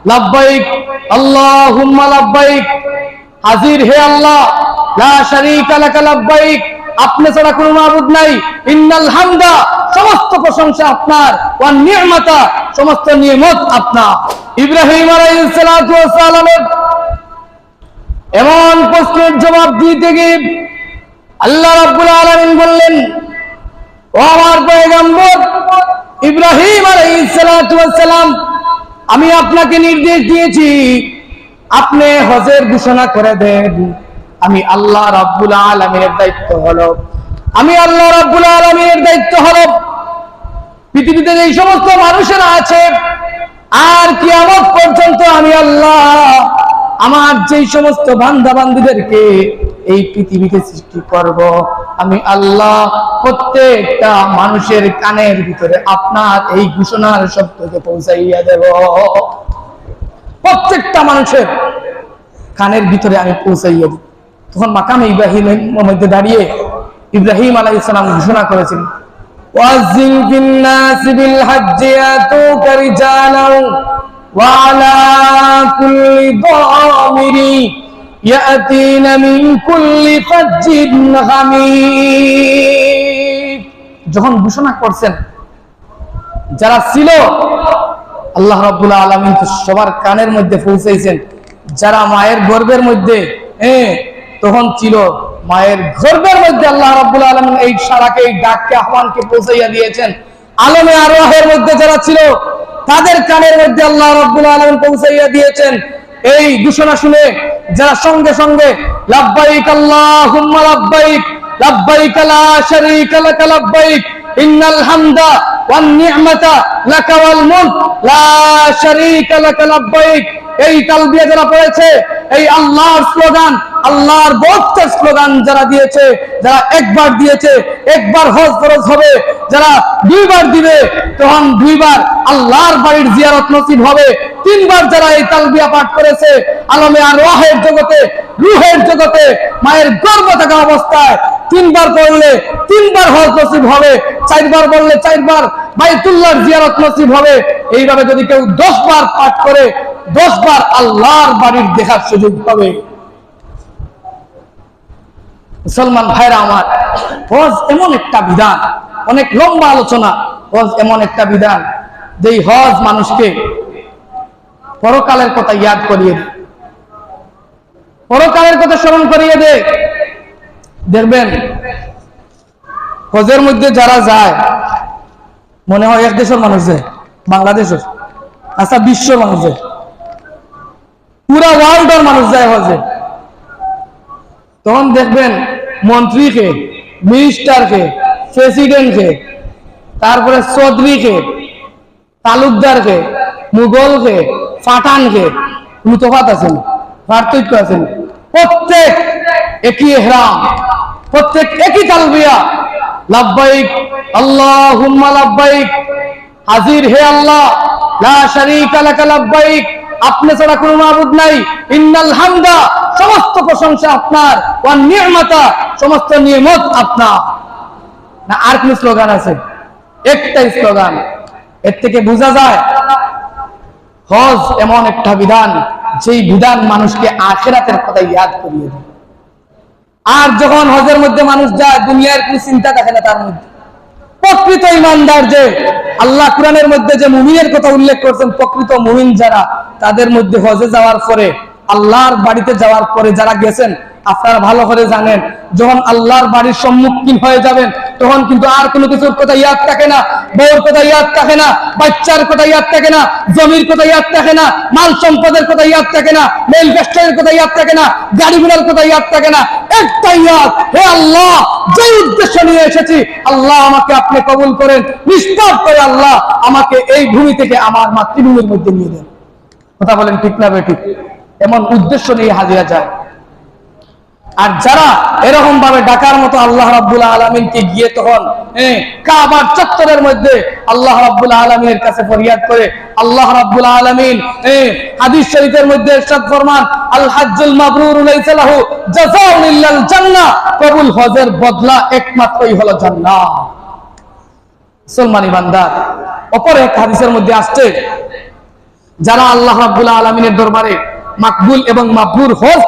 লাব্বাইক আল্লাহুম্মা লাব্বাইক, হাজির হে আল্লাহ, লা শারীকা লাকা লাব্বাইক, আপনি ছাড়া কোনো মাবুদ নাই, ইন্নাল হামদা, সমস্ত প্রশংসা আপনার, ওয়ান নি'মাতা, সমস্ত নিয়ামত আপনার। ইব্রাহিম আলাইহিস সালাতু ওয়াস সালামের এমন প্রশ্নের জবাব দিতে গিয়ে আল্লাহ রাব্বুল আলামিন বললেন, ও আমার পয়গম্বর ইব্রাহিম আলাইহিস সালাতু ওয়াস সালাম, আমি আপনাকে নির্দেশ দিয়েছি আপনি হজের ঘোষণা করে দেন। আমি আল্লাহ রাব্বুল আলামিনের দায়িত্ব হলো পৃথিবীতে যে সমস্ত মানুষেরা আছে আর কিয়ামত পর্যন্ত আমি আল্লাহ আমার যেই সমস্ত বান্দা বান্দীদেরকে এই পৃথিবীতে সৃষ্টি করব, আমি আল্লাহ প্রত্যেকটা মানুষের কানের ভিতরে আপনার এই ঘোষণার শব্দকে পৌঁছাইয়া দেব। প্রত্যেকটা মানুষের কানের ভিতরে আমি পৌঁছাইয়া দেব। তখন মাকামে ইব্রাহিমের মধ্যে দাঁড়িয়ে ইব্রাহিম আলাইহিস সালাম ঘোষণা করেছেন, ওয়াজিল বিন-নাস বিল-হাজ্জি ইয়াতুকা রিজালান ওয়া আলা কুল্লি দামিরি ইয়াতিনা মিন কুল্লি ফাজ্জিন হামিদ। যখন ঘোষণা করছেন, যারা ছিল আল্লাহ রাব্বুল আলামিন তো সবার কানের মধ্যে পৌঁছাইছেন। যারা মায়ের গর্ভের মধ্যে তখন ছিল, মায়ের গর্ভের মধ্যে আল্লাহ রাব্বুল আলামিন এই সারাকে, এই ডাককে, আহ্বানকে পৌঁছাইয়া দিয়েছেন। আলমে আরওয়াহের মধ্যে যারা ছিল তাদের কানের মধ্যে আল্লাহ রাব্বুল আলামিন পৌঁছাইয়া দিয়েছেন। এই ঘোষণা শুনে যারা সঙ্গে সঙ্গে লাব্বাইক আল্লাহুম্মা লাব্বাইক, লাব্বাইক লা শারীকা লাকা লাব্বাইক, ইন্নাল হামদা ওয়ান নি'মাতা লাকা ওয়াল মুলক লা শারীকা লাকা লাব্বাইক, এই তালবিয়া যারা পড়েছে, এই আল্লাহর স্লোগান, আল্লাহর বক্তব্য স্লোগান যারা দিয়েছে, যারা একবার দিয়েছে একবার হজ ফরজ হবে, যারা দুইবার দিবে তখন দুইবার আল্লাহর বাড়ির জিয়ারত নসিব হবে, তিনবার যারা এই তালবিয়া পাঠ করেছে আলমে আরওয়াহের জগতে, রূহের জগতে মায়ের গর্ভ থাকা অবস্থায় তিনবার পড়লে তিনবার হজ নসিব হবে, চারবার বললে চারবার বাইতুল্লাহর জিয়ারত নসিব হবে। এইভাবে যদি কেউ 10 বার পাঠ করে 10 বার আল্লাহর বাড়ির দেখার সুযোগ পাবে। মুসলমান ভাইরা আমার, হজ এমন একটা বিধান, অনেক লম্বা আলোচনা। হজ এমন একটা বিধান যেই হজ মানুষকে পরকালের কথা ইয়াদ করিয়ে দেয়, পরকালের কথা স্মরণ করিয়ে দেয়। দেখবেন হজের মধ্যে যারা যায় মনে হয় এক দেশের মানুষ যায়, বাংলাদেশের, আচ্ছা বিশ্বের মানুষ যায়, পুরা ওয়ার্ল্ডের মানুষ যায় হজে। তখন দেখবেন মন্ত্রীকে, মিনিস্টারকে, প্রেসিডেন্টকে, তারপরে চৌধুরীকে, তালুকদারকে, মুঘলকে, পাঠানকে, কোনো তফাৎ আছেন, পার্থক্য আছেন? প্রত্যেক একই ইহরাম, প্রত্যেক একই তালবিয়া, লাব্বাইক আল্লাহুম্মা লাব্বাইক, হাজির হে আল্লাহ, লা শারীকা লাকা লাব্বাইক, আপনি ছাড়া কোনো মাবুদ নাই, ইন্নাল হামদা, সমস্ত প্রশংসা আপনার, ওয়ান নি'মাতা, সমস্ত নিয়ামত আপনার। না আর কোন স্লোগান আছে? একটাই স্লোগান। এর থেকে বোঝা যায় হজ এমন একটা বিধান যেই বিধান মানুষকে আখিরাতের কথা ইয়াদ করিয়ে দেয়। আর যখন হজের মধ্যে মানুষ যায় দুনিয়ার কোনো চিন্তা থাকে না তার মধ্যে। প্রকৃত ইমানদার যে আল্লাহ কোরআনের মধ্যে যে মুমিনের কথা উল্লেখ করছেন, প্রকৃত মুমিন যারা, তাদের মধ্যে হজে যাওয়ার পরে, আল্লাহর বাড়িতে যাওয়ার পরে যারা গেছেন, আপনারা ভালো করে জানেন যখন আল্লাহর বাড়ির সম্মুখীন হয়ে যাবেন তখন কিন্তু আর কোনো কিছুর কথা ইয়াদ থাকে না, বউর কথা ইয়াদ থাকে না, বাচ্চার কথা ইয়াদ থাকে না, জমির কথা ইয়াদ থাকে না, মাল সম্পদের কথা ইয়াদ থাকে না, মেল বেস্টের কথা ইয়াদ থাকে না, গাড়ি ঘোড়ার কথা ইয়াদ থাকে না। একটা ইয়াদ, হে আল্লাহ, যে উদ্দেশ্য নিয়ে এসেছি আল্লাহ আমাকে আপনি কবুল করেন, নিষ্পাপ করে আল্লাহ আমাকে এই ভূমি থেকে আমার মাতৃভূমির মধ্যে নিয়ে দেন। কথা বলেন ঠিক না বেঠিক? এমন উদ্দেশ্য নিয়ে হাজিরা যায়। আর যারা এরকম ভাবে ডাকার মতো আল্লাহ রাব্বুল আলামিনকে গিয়ে তখন কাবার চত্বরের মধ্যে আল্লাহ রাব্বুল আলামিনের কাছে ফরিয়াদ করে, আল্লাহ রাব্বুল আলামিন হাদিস শরীফের মধ্যে ইরশাদ ফরমান, আল হাজ্জুল মাবরুর লাইসা লাহু জাযাউন ইল্লাল জান্নাহ, কবুল হজের বদলা একমাত্রই হলো জান্নাত। মুসলমান ইমানদার, অপর এক হাদিসের মধ্যে আসছে যারা আল্লাহ রাব্বুল আলামিনের দরবারে মাকবুল এবং মাবরুর হজ